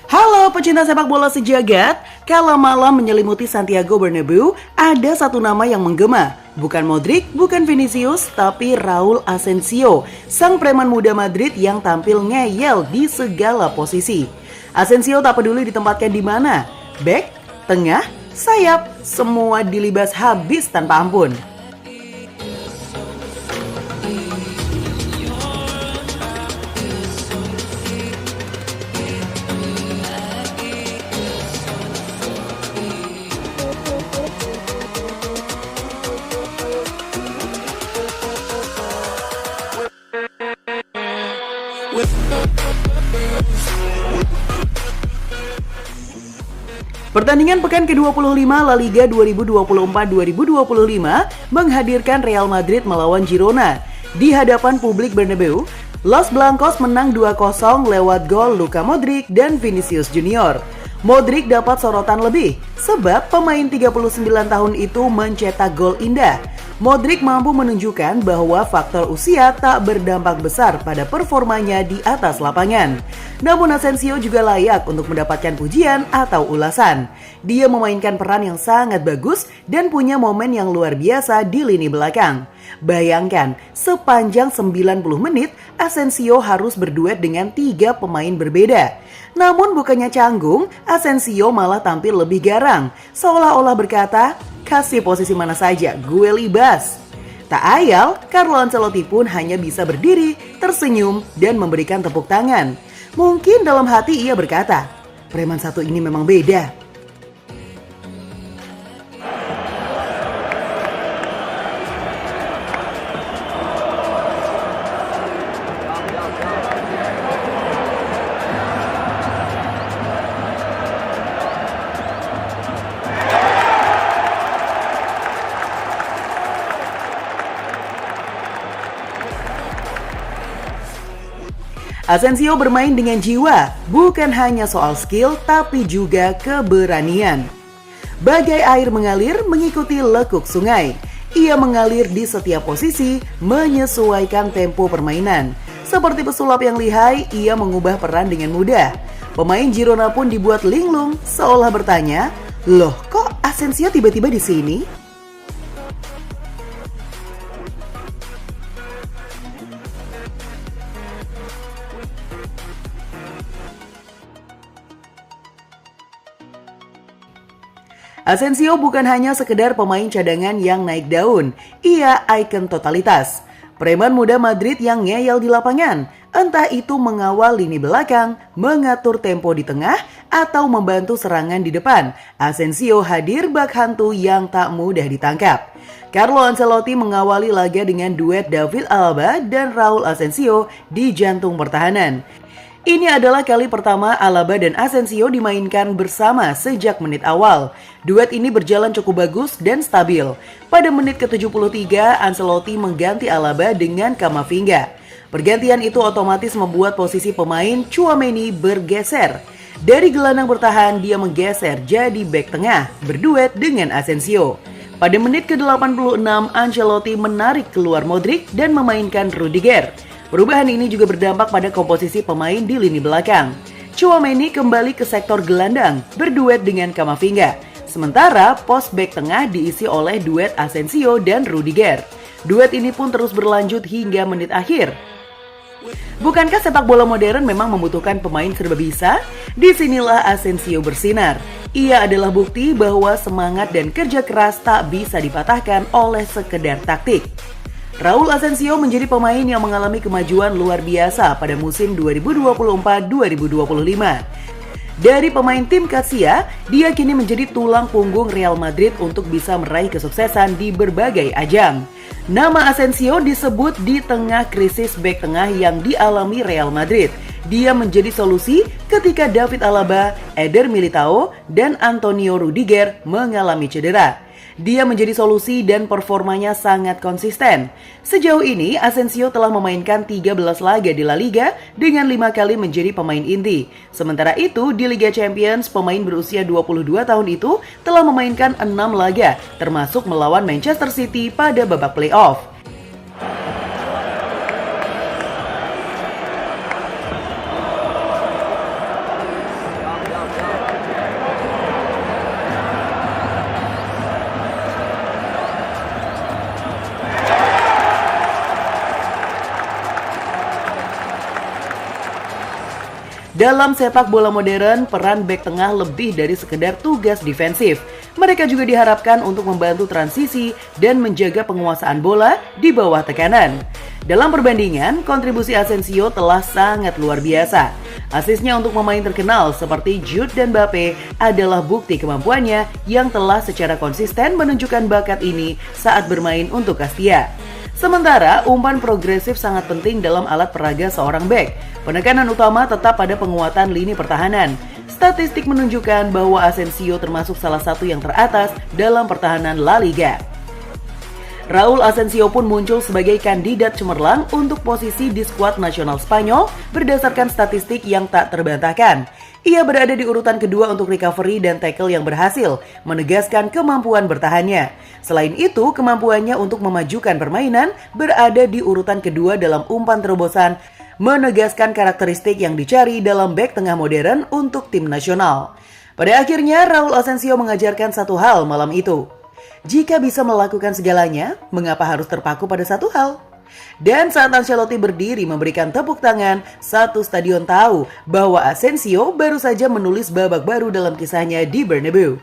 Halo pecinta sepak bola sejagat, kala malam menyelimuti Santiago Bernabeu, ada satu nama yang menggema. Bukan Modric, bukan Vinicius, tapi Raul Asensio, sang preman muda Madrid yang tampil ngeyel di segala posisi. Asensio tak peduli ditempatkan di mana, bek, tengah, sayap, semua dilibas habis tanpa ampun. Pertandingan pekan ke-25 La Liga 2024-2025 menghadirkan Real Madrid melawan Girona. Di hadapan publik Bernabeu, Los Blancos menang 2-0 lewat gol Luka Modric dan Vinicius Junior. Modric dapat sorotan lebih sebab pemain 39 tahun itu mencetak gol indah. Modric mampu menunjukkan bahwa faktor usia tak berdampak besar pada performanya di atas lapangan. Namun Asensio juga layak untuk mendapatkan pujian atau ulasan. Dia memainkan peran yang sangat bagus dan punya momen yang luar biasa di lini belakang. Bayangkan, sepanjang 90 menit Asensio harus berduet dengan 3 pemain berbeda. Namun bukannya canggung, Asensio malah tampil lebih garang, seolah-olah berkata, kasih posisi mana saja, gue libas. Tak ayal, Carlo Ancelotti pun hanya bisa berdiri, tersenyum, dan memberikan tepuk tangan. Mungkin dalam hati ia berkata, preman satu ini memang beda. Asensio bermain dengan jiwa, bukan hanya soal skill tapi juga keberanian. Bagai air mengalir mengikuti lekuk sungai, ia mengalir di setiap posisi, menyesuaikan tempo permainan. Seperti pesulap yang lihai, ia mengubah peran dengan mudah. Pemain Girona pun dibuat linglung, seolah bertanya, loh kok Asensio tiba-tiba di sini? Asensio bukan hanya sekedar pemain cadangan yang naik daun, ia ikon totalitas. Preman muda Madrid yang ngeyel di lapangan, entah itu mengawal lini belakang, mengatur tempo di tengah, atau membantu serangan di depan. Asensio hadir bak hantu yang tak mudah ditangkap. Carlo Ancelotti mengawali laga dengan duet David Alaba dan Raul Asensio di jantung pertahanan. Ini adalah kali pertama Alaba dan Asensio dimainkan bersama sejak menit awal. Duet ini berjalan cukup bagus dan stabil. Pada menit ke-73, Ancelotti mengganti Alaba dengan Camavinga. Pergantian itu otomatis membuat posisi pemain Tchouaméni bergeser. Dari gelandang bertahan, dia menggeser jadi bek tengah, berduet dengan Asensio. Pada menit ke-86, Ancelotti menarik keluar Modric dan memainkan Rudiger. Perubahan ini juga berdampak pada komposisi pemain di lini belakang. Tchouaméni kembali ke sektor gelandang, berduet dengan Camavinga. Sementara pos bek tengah diisi oleh duet Asensio dan Rudiger. Duet ini pun terus berlanjut hingga menit akhir. Bukankah sepak bola modern memang membutuhkan pemain serba bisa? Disinilah Asensio bersinar. Ia adalah bukti bahwa semangat dan kerja keras tak bisa dipatahkan oleh sekedar taktik. Raul Asensio menjadi pemain yang mengalami kemajuan luar biasa pada musim 2024-2025. Dari pemain tim Casilla, dia kini menjadi tulang punggung Real Madrid untuk bisa meraih kesuksesan di berbagai ajang. Nama Asensio disebut di tengah krisis bek tengah yang dialami Real Madrid. Dia menjadi solusi ketika David Alaba, Eder Militao, dan Antonio Rudiger mengalami cedera. Dia menjadi solusi dan performanya sangat konsisten. Sejauh ini, Asensio telah memainkan 13 laga di La Liga dengan 5 kali menjadi pemain inti. Sementara itu, di Liga Champions, pemain berusia 22 tahun itu telah memainkan 6 laga, termasuk melawan Manchester City pada babak playoff. Dalam sepak bola modern, peran bek tengah lebih dari sekedar tugas defensif. Mereka juga diharapkan untuk membantu transisi dan menjaga penguasaan bola di bawah tekanan. Dalam perbandingan, kontribusi Asensio telah sangat luar biasa. Asisnya untuk pemain terkenal seperti Jude dan Mbappe adalah bukti kemampuannya yang telah secara konsisten menunjukkan bakat ini saat bermain untuk Castilla. Sementara, umpan progresif sangat penting dalam alat peraga seorang bek. Penekanan utama tetap pada penguatan lini pertahanan. Statistik menunjukkan bahwa Asensio termasuk salah satu yang teratas dalam pertahanan La Liga. Raul Asensio pun muncul sebagai kandidat cemerlang untuk posisi di skuad nasional Spanyol berdasarkan statistik yang tak terbantahkan. Ia berada di urutan kedua untuk recovery dan tackle yang berhasil, menegaskan kemampuan bertahannya. Selain itu, kemampuannya untuk memajukan permainan berada di urutan kedua dalam umpan terobosan, menegaskan karakteristik yang dicari dalam bek tengah modern untuk tim nasional. Pada akhirnya, Raul Asensio mengajarkan satu hal malam itu. Jika bisa melakukan segalanya, mengapa harus terpaku pada satu hal? Dan saat Ancelotti berdiri memberikan tepuk tangan, satu stadion tahu bahwa Asensio baru saja menulis babak baru dalam kisahnya di Bernabeu.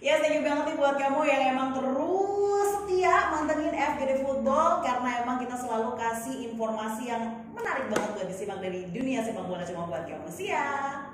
Ya, thank you banget nih buat kamu yang emang terus setia mantengin FGD Football, karena emang kita selalu kasih informasi yang menarik banget buat disimak dari dunia sepak bola cuma buat kamu. Siap.